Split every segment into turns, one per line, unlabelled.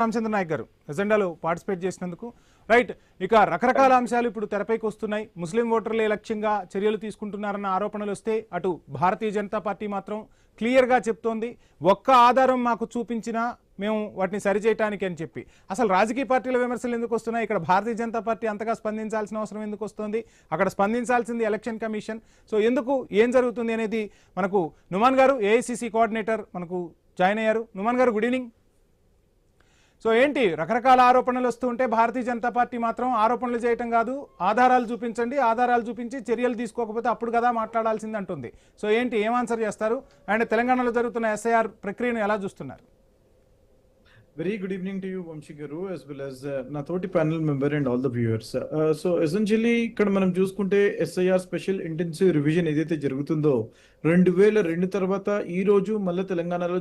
రామచంద్ర నాయక్ గారు ఎజెండాలో పార్టిసిపేట్ చేసినందుకు రైట్. ఇక రకరకాల అంశాలు ఇప్పుడు తెరపైకి వస్తున్నాయి. ముస్లిం ఓటర్లే లక్ష్యంగా చర్యలు తీసుకుంటున్నారన్న ఆరోపణలు వస్తే అటు భారతీయ జనతా పార్టీ మాత్రం క్లియర్గా చెప్తోంది, ఒక్క ఆధారం మాకు చూపించినా మేము వాటిని సరిచేయటానికి అని చెప్పి. అసలు రాజకీయ పార్టీల విమర్శలు ఎందుకు వస్తున్నాయి? ఇక్కడ భారతీయ జనతా పార్టీ అంతగా స్పందించాల్సిన అవసరం ఎందుకు వస్తుంది? అక్కడ స్పందించాల్సింది ఎలక్షన్ కమిషన్. సో ఎందుకు, ఏం జరుగుతుంది అనేది మనకు నుమాన్ గారు ఏఐసిసి కోఆర్డినేటర్ మనకు జాయిన్ అయ్యారు. నుమాన్ గారు, గుడ్ ఈవినింగ్. సో ఏంటి, రకరకాల ఆరోపణలు వస్తూ ఉంటే భారతీయ జనతా పార్టీ మాత్రం ఆరోపణలు చేయటం కాదు, ఆధారాలు చూపించండి, ఆధారాలు చూపించి చర్యలు తీసుకోకపోతే అప్పుడు కదా మాట్లాడాల్సింది అంటుంది. సో ఏంటి, ఏం ఆన్సర్ చేస్తారు? అండ్ తెలంగాణలో జరుగుతున్న ఎస్ఐఆర్ ప్రక్రియను ఎలా చూస్తున్నారు?
Very good evening to you, Vamshi Garu, as well as na toti panel member and all the viewers. So essentially ikkada manam చూసుకుంటే SIR స్పెషల్ ఇంటెన్సివ్ రివిజన్ ఏదైతే జరుగుతుందో 2002 తర్వాత ఈ రోజు మళ్ళీ తెలంగాణలో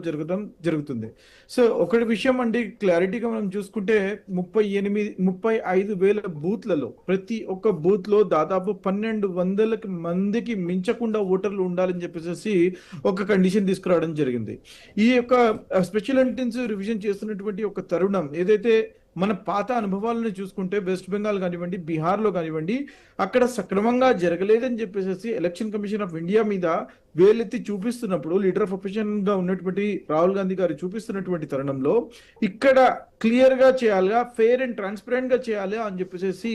జరుగుతుంది. సో ఒకటి విషయం అండి, క్లారిటీగా మనం చూసుకుంటే 35,000 బూత్లలో ప్రతి ఒక్క బూత్ లో దాదాపు 1,200 మందికి మించకుండా ఓటర్లు ఉండాలని చెప్పేసి ఒక కండిషన్ తీసుకురావడం జరిగింది. ఈ యొక్క స్పెషల్ ఇంటెన్సివ్ రివిజన్ చేస్తున్నటువంటి ఒక తరుణం ఏదైతే మన పాత అనుభవాలను చూసుకుంటే వెస్ట్ బెంగాల్ కానివ్వండి, బీహార్లో కానివ్వండి, అక్కడ సక్రమంగా జరగలేదని చెప్పేసి ఎలక్షన్ కమిషన్ ఆఫ్ ఇండియా మీద వేలెత్తి చూపిస్తున్నప్పుడు లీడర్ ఆఫ్ అపోజిషన్ గా ఉన్నటువంటి రాహుల్ గాంధీ గారు చూపిస్తున్నటువంటి తరుణంలో ఇక్కడ క్లియర్ గా చేయాలిగా, ఫెయిర్ అండ్ ట్రాన్స్పరెంట్ గా చేయాలి అని చెప్పేసి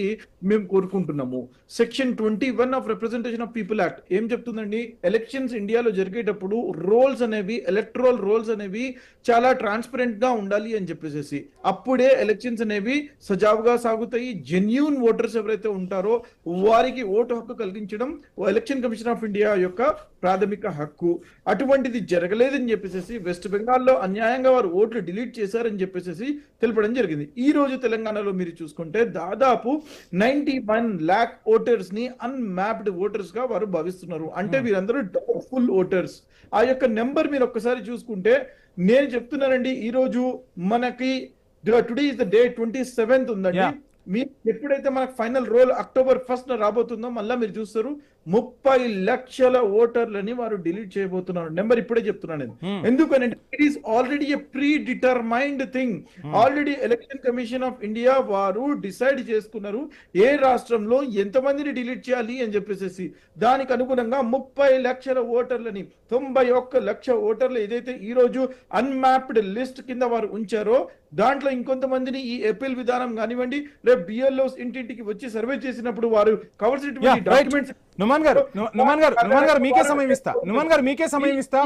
మేము కోరుకుంటున్నాము. Section 21 of representation of people act ఏం చెప్తుందండి, ఎలక్షన్స్ ఇండియాలో జరిగేటప్పుడు రోల్స్ అనేవి, ఎలక్ట్రల్ రోల్స్ అనేవి చాలా ట్రాన్స్పరెంట్ గా ఉండాలి అని చెప్పేసి అప్పుడే ఎలక్షన్స్ అనేవి సజావుగా సాగుతాయి. జెన్యూన్ ఓటర్స్ ఎవరైతే ఉంటారో వారికి ఓటు హక్కు కలిగించడం ఎలక్షన్ కమిషన్ ఆఫ్ ఇండియా యొక్క ప్రాథమిక హక్కు. అటువంటిది జరగలేదని చెప్పేసి వెస్ట్ బెంగాల్లో అన్యాయంగా వారు ఓట్లు డిలీట్ చేశారని చెప్పేసి తెలపడం జరిగింది. ఈ రోజు తెలంగాణలో మీరు చూసుకుంటే దాదాపు 91 lakh ఓటర్స్ ని అన్మ్యాప్డ్ ఓటర్స్ గా వారు భావిస్తున్నారు. అంటే వీరందరూ డౌట్ఫుల్ ఓటర్స్. ఆ యొక్క నెంబర్ మీరు ఒక్కసారి చూసుకుంటే, నేను చెప్తున్నానండి, ఈ రోజు మనకి today is the day 27th ఉందండి. మీరు ఎప్పుడైతే మనకు ఫైనల్ రోల్ October 1st రాబోతుందో మళ్ళీ మీరు చూస్తారు 30 లక్షల ఓటర్లని వారు డిలీట్ చేయబోతున్నారు. నెంబర్ ఇప్పుడే చెప్తున్నాను నేను. ఎందుకంటే it is already A pre determined thing. Already election commission of India వారు డిసైడ్ చేసుకున్నారు ఏ రాష్ట్రంలో ఎంతమందిని డిలీట్ చేయాలి అని చెప్పేసి. దానికి అనుగుణంగా 30 లక్షల ఓటర్లని, 91 లక్ష ఓటర్లు ఏదైతే ఈ రోజు అన్మ్యాప్డ్ లిస్ట్ కింద వారు ఉంచారో దాంట్లో ఇంకొంతమందిని ఈ అపీల్ విధానం కానివ్వండి, రేపు బిఎల్ఓస్ ఇంటింటికి వచ్చి సర్వే చేసినప్పుడు వారు కావాల్సినటువంటి డాక్యుమెంట్స్.
నుమాన్ గారు మీకే సమయం ఇస్తా.